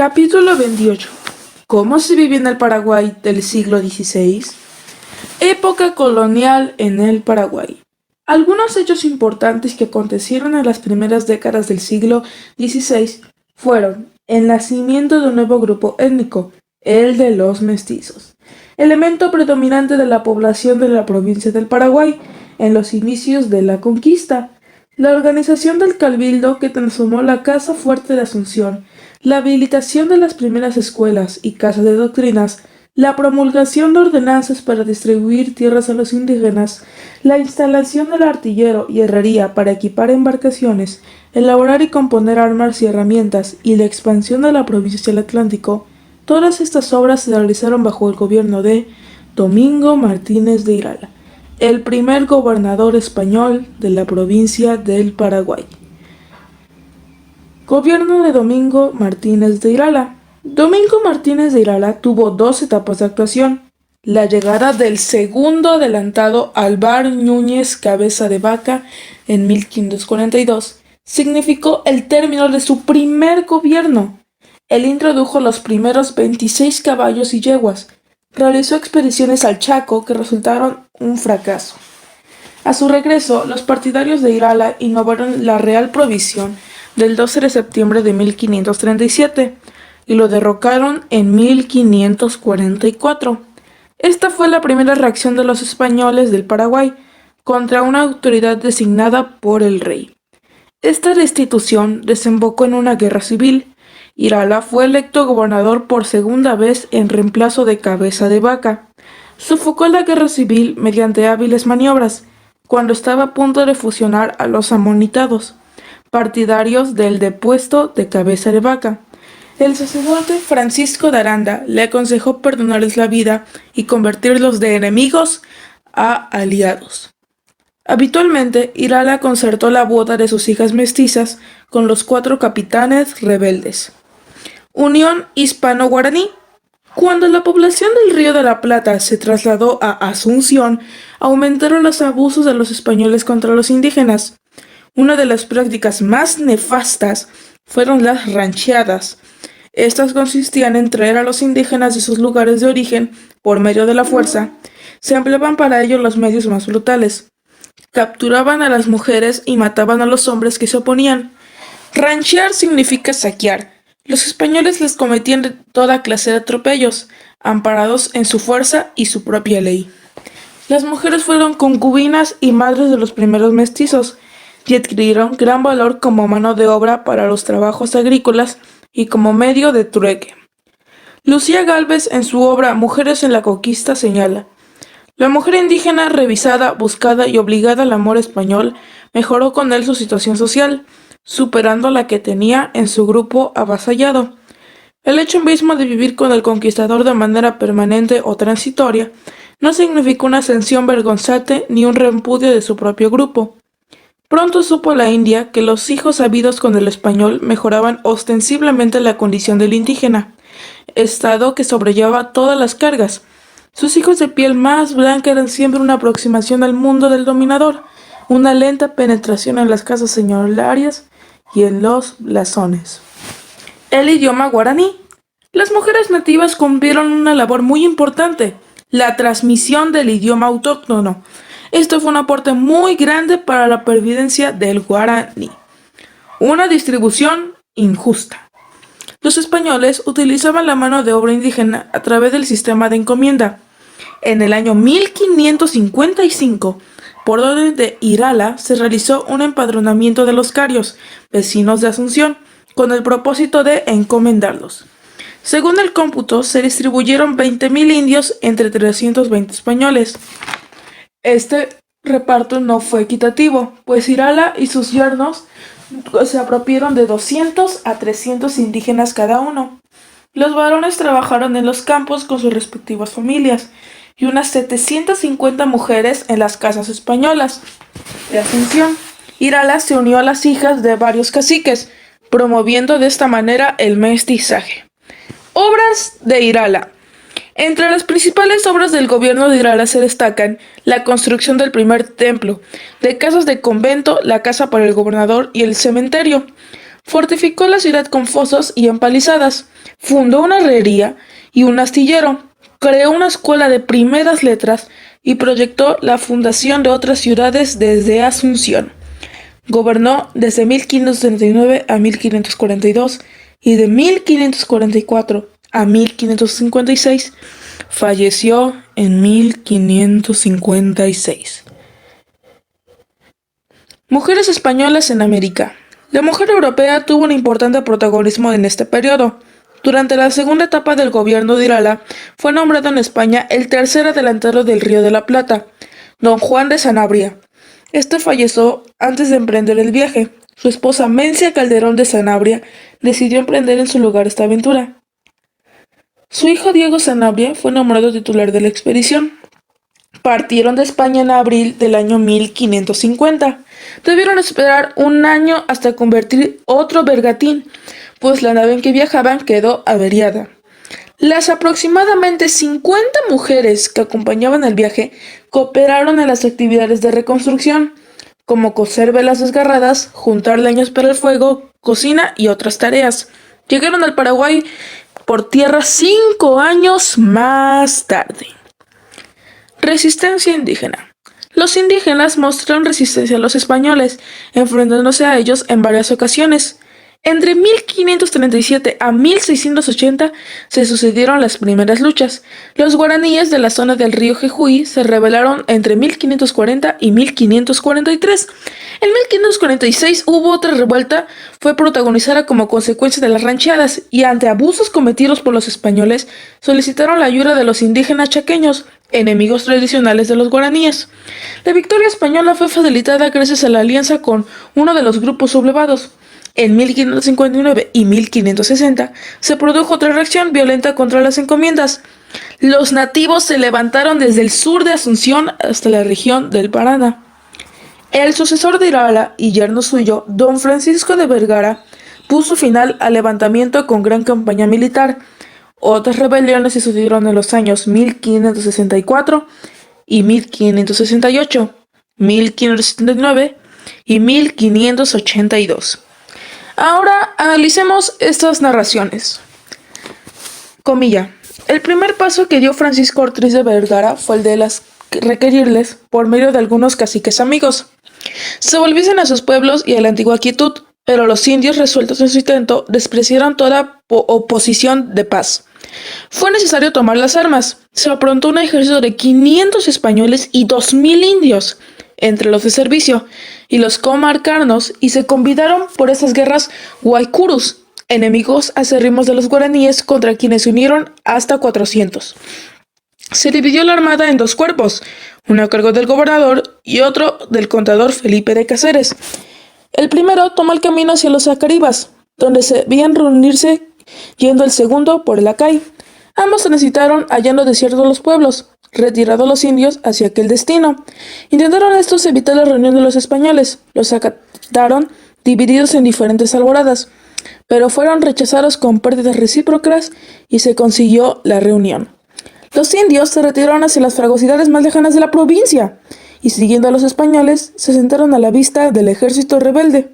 Capítulo 28. ¿Cómo se vivía en el Paraguay del siglo XVI? Época colonial en el Paraguay. Algunos hechos importantes que acontecieron en las primeras décadas del siglo XVI fueron el nacimiento de un nuevo grupo étnico, el de los mestizos, elemento predominante de la población de la provincia del Paraguay en los inicios de la conquista, la organización del cabildo que transformó la Casa Fuerte de Asunción, la habilitación de las primeras escuelas y casas de doctrinas, la promulgación de ordenanzas para distribuir tierras a los indígenas, la instalación del artillero y herrería para equipar embarcaciones, elaborar y componer armas y herramientas, y la expansión de la provincia hacia el Atlántico, todas estas obras se realizaron bajo el gobierno de Domingo Martínez de Irala, el primer gobernador español de la provincia del Paraguay. Gobierno de Domingo Martínez de Irala. Domingo Martínez de Irala tuvo dos etapas de actuación. La llegada del segundo adelantado Álvar Núñez Cabeza de Vaca en 1542 significó el término de su primer gobierno. Él introdujo los primeros 26 caballos y yeguas. Realizó expediciones al Chaco que resultaron un fracaso. A su regreso, los partidarios de Irala innovaron la Real Provisión del 12 de septiembre de 1537 y lo derrocaron en 1544. Esta fue la primera reacción de los españoles del Paraguay contra una autoridad designada por el rey. Esta destitución desembocó en una guerra civil. Irala fue electo gobernador por segunda vez en reemplazo de Cabeza de Vaca. Sofocó la guerra civil mediante hábiles maniobras, cuando estaba a punto de fusionar a los amonitados, partidarios del depuesto de Cabeza de Vaca. El sacerdote Francisco de Aranda le aconsejó perdonarles la vida y convertirlos de enemigos a aliados. Habitualmente, Irala concertó la boda de sus hijas mestizas con los 4 capitanes rebeldes. Unión Hispano-Guaraní. Cuando la población del Río de la Plata se trasladó a Asunción, aumentaron los abusos de los españoles contra los indígenas. Una de las prácticas más nefastas fueron las rancheadas. Estas consistían en traer a los indígenas de sus lugares de origen por medio de la fuerza. Se empleaban para ello los medios más brutales. Capturaban a las mujeres y mataban a los hombres que se oponían. Ranchear significa saquear. Los españoles les cometían toda clase de atropellos, amparados en su fuerza y su propia ley. Las mujeres fueron concubinas y madres de los primeros mestizos, y adquirieron gran valor como mano de obra para los trabajos agrícolas y como medio de trueque. Lucía Gálvez, en su obra Mujeres en la Conquista, señala: la mujer indígena, revisada, buscada y obligada al amor español, mejoró con él su situación social, superando la que tenía en su grupo avasallado. El hecho mismo de vivir con el conquistador de manera permanente o transitoria no significó una ascensión vergonzante ni un repudio de su propio grupo. Pronto supo la India que los hijos habidos con el español mejoraban ostensiblemente la condición del indígena, estado que sobrellevaba todas las cargas. Sus hijos de piel más blanca eran siempre una aproximación al mundo del dominador, una lenta penetración en las casas señoriales y en los blasones. El idioma guaraní. Las mujeres nativas cumplieron una labor muy importante, la transmisión del idioma autóctono. Esto fue un aporte muy grande para la pervivencia del guaraní. Una distribución injusta. Los españoles utilizaban la mano de obra indígena a través del sistema de encomienda. En el año 1555, por orden de Irala, se realizó un empadronamiento de los carios, vecinos de Asunción, con el propósito de encomendarlos. Según el cómputo, se distribuyeron 20.000 indios entre 320 españoles. Este reparto no fue equitativo, pues Irala y sus yernos se apropiaron de 200 a 300 indígenas cada uno. Los varones trabajaron en los campos con sus respectivas familias y unas 750 mujeres en las casas españolas de Asunción. Irala se unió a las hijas de varios caciques, promoviendo de esta manera el mestizaje. Obras de Irala. Entre las principales obras del gobierno de Irala se destacan la construcción del primer templo, de casas de convento, la casa para el gobernador y el cementerio. Fortificó la ciudad con fosos y empalizadas. Fundó una herrería y un astillero, creó una escuela de primeras letras y proyectó la fundación de otras ciudades desde Asunción. Gobernó desde 1539 a 1542 y de 1544 a 1556. Falleció en 1556. Mujeres españolas en América. La mujer europea tuvo un importante protagonismo en este periodo. Durante la segunda etapa del gobierno de Irala, fue nombrado en España el tercer adelantero del Río de la Plata, don Juan de Sanabria. Este falleció antes de emprender el viaje. Su esposa Mencia Calderón de Sanabria decidió emprender en su lugar esta aventura. Su hijo Diego Sanabria fue nombrado titular de la expedición. Partieron de España en abril del año 1550. Debieron esperar un año hasta convertir otro bergantín, pues la nave en que viajaban quedó averiada. Las aproximadamente 50 mujeres que acompañaban el viaje cooperaron en las actividades de reconstrucción, como coser velas desgarradas, juntar leños para el fuego, cocina y otras tareas. Llegaron al Paraguay por tierra 5 años más tarde. Resistencia indígena. Los indígenas mostraron resistencia a los españoles, enfrentándose a ellos en varias ocasiones. Entre 1537 a 1680 se sucedieron las primeras luchas. Los guaraníes de la zona del río Jejuí se rebelaron entre 1540 y 1543. En 1546 hubo otra revuelta, fue protagonizada como consecuencia de las rancheadas, y ante abusos cometidos por los españoles, solicitaron la ayuda de los indígenas chaqueños, enemigos tradicionales de los guaraníes. La victoria española fue facilitada gracias a la alianza con uno de los grupos sublevados. En 1559 y 1560 se produjo otra reacción violenta contra las encomiendas. Los nativos se levantaron desde el sur de Asunción hasta la región del Paraná. El sucesor de Irala y yerno suyo, don Francisco de Vergara, puso final al levantamiento con gran campaña militar. Otras rebeliones se sucedieron en los años 1564 y 1568, 1579 y 1582. Ahora analicemos estas narraciones. Comilla. El primer paso que dio Francisco Ortiz de Vergara fue el de requerirles, por medio de algunos caciques amigos, se volviesen a sus pueblos y a la antigua quietud, pero los indios, resueltos en su intento, despreciaron toda oposición de paz. Fue necesario tomar las armas. Se aprontó un ejército de 500 españoles y 2000 indios, entre los de servicio y los comarcanos, y se combinaron por esas guerras guaycurus, enemigos acérrimos de los guaraníes, contra quienes se unieron hasta 400. Se dividió la armada en 2 cuerpos, uno a cargo del gobernador y otro del contador Felipe de Cáceres. El primero tomó el camino hacia los Acaribas, donde se veían reunirse, yendo el segundo por el Acay. Ambos transitaron hallando desiertos los pueblos, retirados los indios hacia aquel destino. Intentaron estos evitar la reunión de los españoles. Los acataron divididos en diferentes alboradas, pero fueron rechazados con pérdidas recíprocas y se consiguió la reunión. Los indios se retiraron hacia las fragosidades más lejanas de la provincia y, siguiendo a los españoles, se sentaron a la vista del ejército rebelde.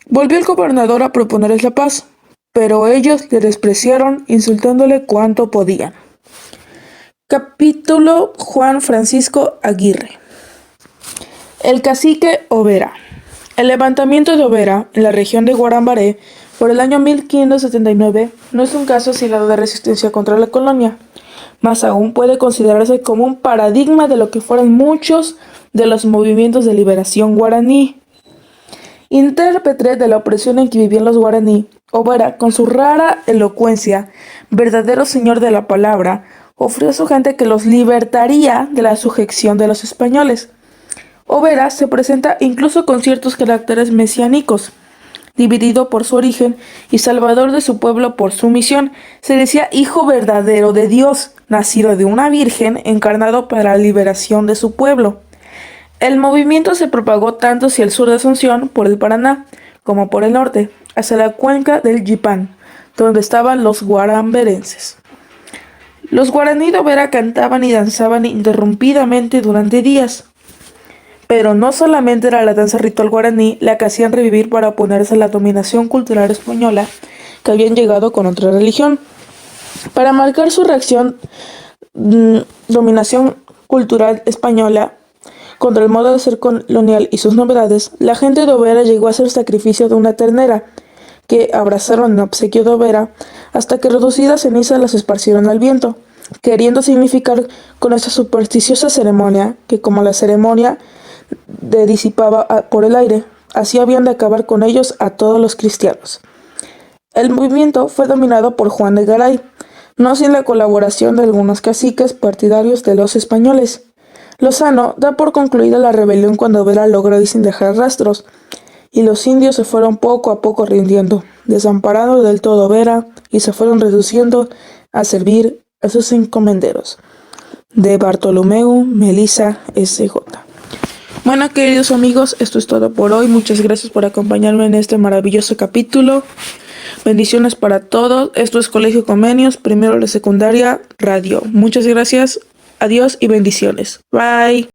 Volvió el gobernador a proponerles la paz, pero ellos le despreciaron, insultándole cuanto podían. Capítulo Juan Francisco Aguirre. El cacique Overa. El levantamiento de Overa, en la región de Guarambaré, por el año 1579, no es un caso aislado de resistencia contra la colonia. Más aún puede considerarse como un paradigma de lo que fueron muchos de los movimientos de liberación guaraní. Intérprete de la opresión en que vivían los guaraní, Overa, con su rara elocuencia, verdadero señor de la palabra, ofreció a su gente que los libertaría de la sujeción de los españoles. Overa se presenta incluso con ciertos caracteres mesiánicos. Dividido por su origen y salvador de su pueblo por su misión, se decía hijo verdadero de Dios, nacido de una virgen, encarnado para la liberación de su pueblo. El movimiento se propagó tanto hacia el sur de Asunción, por el Paraná, como por el norte, hacia la cuenca del Yipán, donde estaban los guaramberenses. Los guaraní de Overa cantaban y danzaban interrumpidamente durante días. Pero no solamente era la danza ritual guaraní la que hacían revivir para oponerse a la dominación cultural española que habían llegado con otra religión. Para marcar su reacción, dominación cultural española contra el modo de ser colonial y sus novedades, la gente de Overa llegó a hacer sacrificio de una ternera, que abrazaron en obsequio de Overa, hasta que reducidas cenizas las esparcieron al viento, queriendo significar con esta supersticiosa ceremonia que, como la ceremonia disipaba por el aire, así habían de acabar con ellos a todos los cristianos. El movimiento fue dominado por Juan de Garay, no sin la colaboración de algunos caciques partidarios de los españoles. Lozano da por concluida la rebelión cuando Overa logró ir sin dejar rastros, y los indios se fueron poco a poco rindiendo, desamparando del todo Overa, y se fueron reduciendo a servir a sus encomenderos. De Bartolomeu Melisa S.J. Bueno, queridos amigos, esto es todo por hoy. Muchas gracias por acompañarme en este maravilloso capítulo. Bendiciones para todos. Esto es Colegio Comenius, primero de secundaria, radio. Muchas gracias. Adiós y bendiciones. Bye.